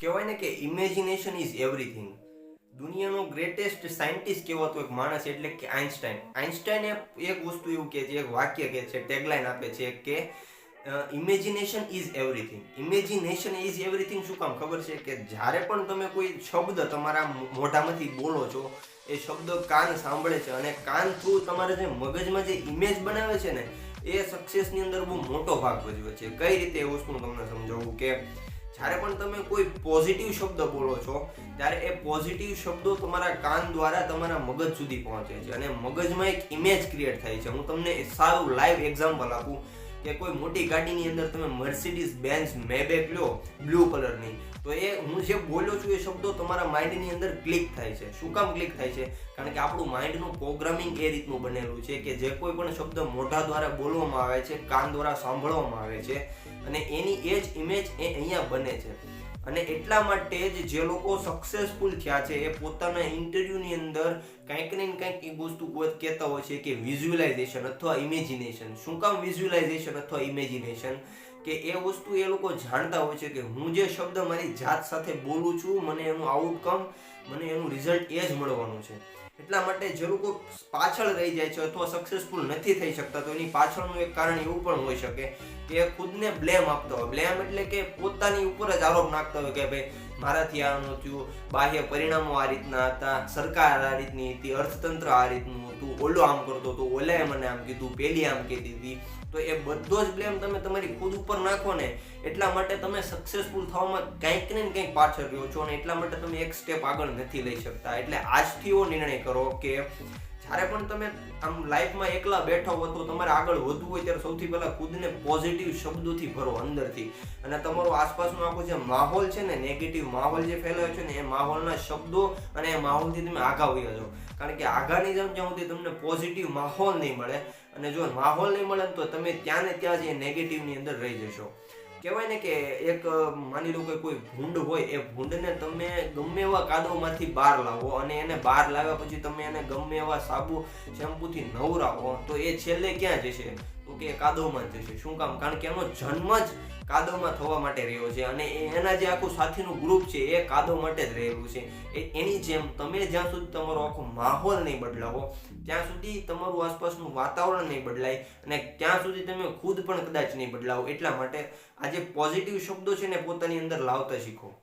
કહેવાય ને કે ઇમેજિનેશન ઇઝ એવરીથિંગ. દુનિયાનો ગ્રેટેસ્ટ સાયન્ટિસ્ટ કહેવાતો એક માણસ એટલે કે આઇન્સ્ટાઈને એક વસ્તુ એવું કહે છે, એક વાક્ય કહે છે, ટેગલાઇન આપે છે કે imagination is everything. Imagination is everything શું કામ ખબર છે? કે જ્યારે પણ તમે કોઈ શબ્દ તમારા મોઢામાંથી બોલો છો, એ શબ્દ કાન સાંભળે છે અને કાન થ્રુ તમારે જે મગજમાં જે ઇમેજ બનાવે છે ને, એ સક્સેસની અંદર બહુ મોટો ભાગ ભજવે છે. કઈ રીતે એ વસ્તુ હું તમને સમજાવું કે જ્યારે પણ તમે કોઈ પોઝિટિવ શબ્દ બોલો છો, ત્યારે એ પોઝિટિવ શબ્દો તમારા કાન દ્વારા તમારા મગજ સુધી પહોંચે છે અને મગજમાં એક ઇમેજ ક્રિએટ થાય છે. હું તમને સારું લાઈવ એક્ઝામ્પલ આપું કે કોઈ મોટી ગાડીની અંદર તમે મર્સિડીઝ બેન્ઝ મેબેક લો બ્લુ કલરની, તો એ હું જે બોલ્યો છું એ શબ્દો તમારા માઇન્ડની અંદર ક્લિક થાય છે. શું કામ ક્લિક થાય છે? કારણ કે આપણું માઇન્ડનું પ્રોગ્રામિંગ એ રીતનું બનેલું છે કે જે કોઈ પણ શબ્દ મોઢા દ્વારા બોલવામાં આવે છે, કાન દ્વારા સાંભળવામાં આવે છે અને એની એ જ ઇમેજ એ અહીંયા બને છે. અને એટલા માટે જ જે લોકો સક્સેસફુલ થયા છે એ પોતાના ઇન્ટરવ્યૂની અંદર કંઈક ને કંઈક એ વસ્તુ કહેતા હોય છે કે વિઝ્યુલાઇઝેશન અથવા ઇમેજિનેશન. શું કામ વિઝ્યુલાઇઝેશન અથવા ઇમેજિનેશન? કે એ વસ્તુ એ લોકો જાણતા હોય છે કે હું જે શબ્દ મારી જાત સાથે બોલું છું, મને એનું આઉટકમ, મને એનું રિઝલ્ટ એ જ મળવાનું છે. એટલા માટે જે લોકો પાછળ રહી જાય છે અથવા સક્સેસફુલ નથી થઈ શકતા, તો એની પાછળનું એક કારણ એવું પણ હોઈ શકે કે ખુદને બ્લેમ આપતા હોય. બ્લેમ એટલે કે પોતાની ઉપર જ આરોપ નાખતા હોય કે ભાઈ મારાથી આ નહોતું, બાહ્ય પરિણામો આ રીતના હતા, સરકાર આ રીતની હતી, અર્થતંત્ર આ રીતનું હતું, ઓલો આમ કરતો હતો, ઓલાએ મને આમ કીધું, પેલી આમ કીધી હતી. તો એ બધો જ બ્લેમ તમે તમારી ખુદ ઉપર નાખો ને, એટલા માટે તમે સક્સેસફુલ થવામાં કંઈક ને કંઈક પાછળ રહ્યો છો અને એટલા માટે તમે એક સ્ટેપ આગળ નથી લઈ શકતા. એટલે આજથી એવો નિર્ણય કરો કે જ્યારે પણ તમે આમ લાઈફમાં એકલા બેઠા હો તો તમારે આગળ વધવું હોય ત્યારે સૌથી પહેલાં ખુદને પોઝિટિવ શબ્દોથી ભરો અંદરથી, અને તમારો આસપાસનો આખો જે માહોલ છે ને, નેગેટિવ માહોલ જે ફેલાયો છે ને, એ માહોલના શબ્દો અને એ માહોલથી તમે આગા વહી જાઓ. કારણ કે આગાની જેમ જ્યાં સુધી તમને પોઝિટિવ માહોલ નહીં મળે, અને જો માહોલ નહીં મળે તો તમે ત્યાં ને ત્યાં જ એ નેગેટિવની અંદર રહી જશો. કહેવાય ને કે એક માની લો કે કોઈ ભૂંડ હોય, એ ભૂંડને તમે ગમે એવા કાદવમાંથી બહાર લાવો અને એને બહાર લાવ્યા પછી તમે એને ગમે એવા સાબુ શેમ્પૂથી નવરાવો, તો એ છેલ્લે ક્યાં જશે? તો કે કાદવમાં જ જશે. શું કામ? કારણ કે એનો જન્મ જ કાદવમાં થવા માટે રહ્યો છે અને એના જે આખું સાથીનું ગ્રુપ છે એ કાદવ માટે જ રહેલું છે. એની જેમ તમે જ્યાં સુધી તમારો આખો માહોલ નહીં બદલાવો, ત્યાં સુધી તમારું આસપાસનું વાતાવરણ નહીં બદલાય અને ત્યાં સુધી તમે ખુદ પણ કદાચ નહીં બદલાવો. એટલા માટે આજે પોઝિટિવ શબ્દો છે ને પોતાની અંદર લાવતા શીખો.